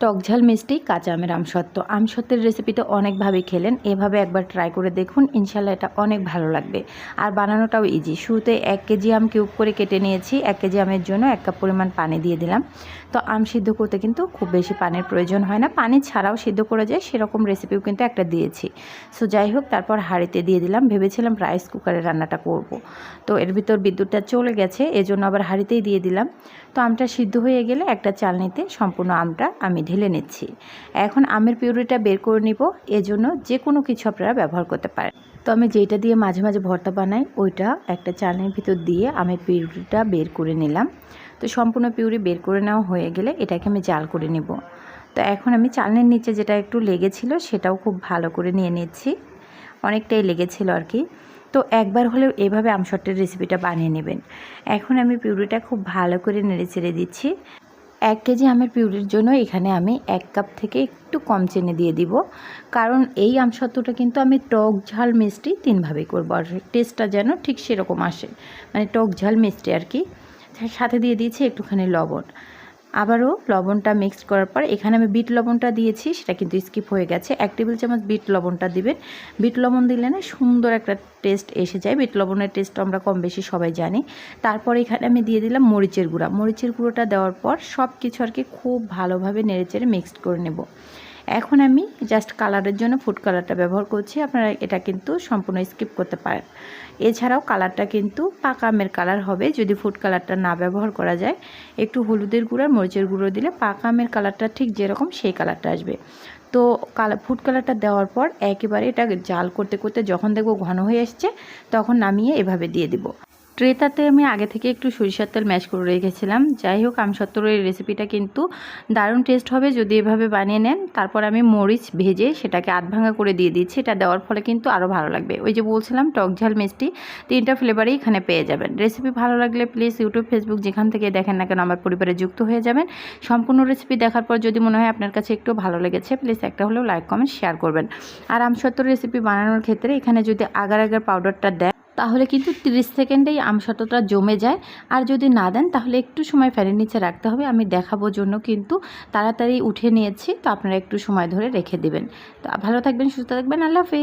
টকঝাল মিষ্টি কাঁচা আমের আমসত্ত্ব। আমসত্ত্বের রেসিপি তো অনেকভাবে খেলেন, এভাবে একবার ট্রাই করে দেখুন, ইনশাল্লাহ এটা অনেক ভালো লাগবে। আর বানানোটাও ইজি। শুরুতে 1 কেজি আম কিউব করে কেটে নিয়েছি। 1 কেজি আমের জন্য 1 কাপ পরিমাণ পানি দিয়ে দিলাম। তো আম সিদ্ধ করতে কিন্তু খুব বেশি পানির প্রয়োজন হয় না, পানি ছাড়াও সিদ্ধ করা যায় সেরকম রেসিপিও কিন্তু একটা দিয়েছি। সো যাই হোক, তারপর হাঁড়িতে দিয়ে দিলাম। ভেবেছিলাম রাইস কুকারে রান্নাটা করব, তো এর ভিতর বিদ্যুৎটা চলে গেছে, এজন্য আবার হাঁড়িতেই দিয়ে দিলাম। তো আমটা সিদ্ধ হয়ে গেলে একটা চালনিতে সম্পূর্ণ আমটা আমি ঢেলে নিচ্ছি। এখন আমের পিউরিটা বের করে নিব, এজন্য যে কোনো কিছু আপনারা ব্যবহার করতে পারেন। তো আমি যেটা দিয়ে মাঝে মাঝে ভর্তা বানাই ওইটা একটা চালনির ভিতর দিয়ে আমের পিউরিটা বের করে নিলাম। তো সম্পূর্ণ পিউরি বের করে নেওয়া হয়ে গেলে এটাকে আমি জাল করে নেব। তো এখন আমি চালনির নিচে যেটা একটু লেগেছিল সেটাও খুব ভালো করে নিয়ে নিচ্ছি, অনেকটাই লেগেছিল আর কি। তো একবার হলেও এভাবে আমসত্ত্বের রেসিপিটা বানিয়ে নেবেন। এখন আমি পিউরিটা খুব ভালো করে নেড়ে চেড়ে দিচ্ছি। 1 কেজি আমের পিউরির জন্য এখানে আমি 1 কাপ থেকে একটু কম চিনি দিয়ে দিব, কারণ এই আমসত্ত্বটা কিন্তু আমি টক ঝাল মিষ্টি 3 ভাবে করব, আর টেস্টটা যেন ঠিক সেরকম আসে, মানে টক ঝাল মিষ্টি আর কি। সাথে দিয়ে দিয়েছি একটুখানি লবণ। আবারও লবণটা মিক্সড করার পর এখানে আমি বিট লবণটা দিয়েছি, সেটা কিন্তু স্কিপ হয়ে গেছে। 1 টেবিল চামচ বিট লবণটা দিবেন। বিট লবণ দিলে না সুন্দর একটা টেস্ট এসে যায়, বিট লবণের টেস্ট আমরা কম বেশি সবাই জানি। তারপর এখানে আমি দিয়ে দিলাম মরিচের গুঁড়া। মরিচের গুঁড়োটা দেওয়ার পর সব কিছু আর কি খুব ভালোভাবে নেড়েচেড়ে মিক্সড করে নেব। এখন আমি জাস্ট কালারের জন্য ফুড কালারটা ব্যবহার করছি, আপনারা এটা কিন্তু সম্পূর্ণ স্কিপ করতে পারেন। এছাড়াও কালারটা কিন্তু পাকা আমের কালার হবে যদি ফুড কালারটা না ব্যবহার করা যায়। একটু হলুদের গুঁড়া মরিচের গুঁড়ো দিলে পাকা আমের কালারটা ঠিক যেরকম সেই কালারটা আসবে। তো ফুড কালারটা দেওয়ার পর একেবারে এটা জাল করতে করতে যখন দেখব ঘন হয়ে আসছে তখন নামিয়ে এভাবে দিয়ে দিব। ট্রেটাতে আমি আগে থেকে একটু সরিষার তেল ম্যাশ করে রেখেছিলাম। যাই হোক, আমসত্ত্বর এই রেসিপিটা কিন্তু দারুণ টেস্ট হবে যদি এভাবে বানিয়ে নেন। তারপর আমি মরিচ ভেজে সেটাকে আধ ভাঙা করে দিয়ে দিচ্ছি, এটা দেওয়ার ফলে কিন্তু আরও ভালো লাগবে। ওই যে বলছিলাম টক ঝাল মিষ্টি 3টা ফ্লেভারই এখানে পেয়ে যাবেন। রেসিপি ভালো লাগলে প্লিজ ইউটিউব ফেসবুক যেখান থেকে দেখেন না কেন আমার পরিবারে যুক্ত হয়ে যাবেন। সম্পূর্ণ রেসিপি দেখার পর যদি মনে হয় আপনার কাছে একটু ভালো লেগেছে প্লিজ একটা হলেও লাইক কমেন্ট শেয়ার করবেন। আর আমসত্ত্বর রেসিপি বানানোর ক্ষেত্রে এখানে যদি আগার আগার পাউডারটা দেন তাহলে কিন্তু 30 সেকেন্ডেই আমসত্ত্বটা জমে যায়। আর যদি না দেন তাহলে একটু সময় ফ্যানের নিচে রাখতে হবে। আমি দেখাবো জন্য কিন্তু তাড়াতাড়ি উঠে নিয়েছি, তো আপনারা একটু সময় ধরে রেখে দিবেন। তো ভালো থাকবেন, সুস্থ থাকবেন, আল্লাহ হাফেজ।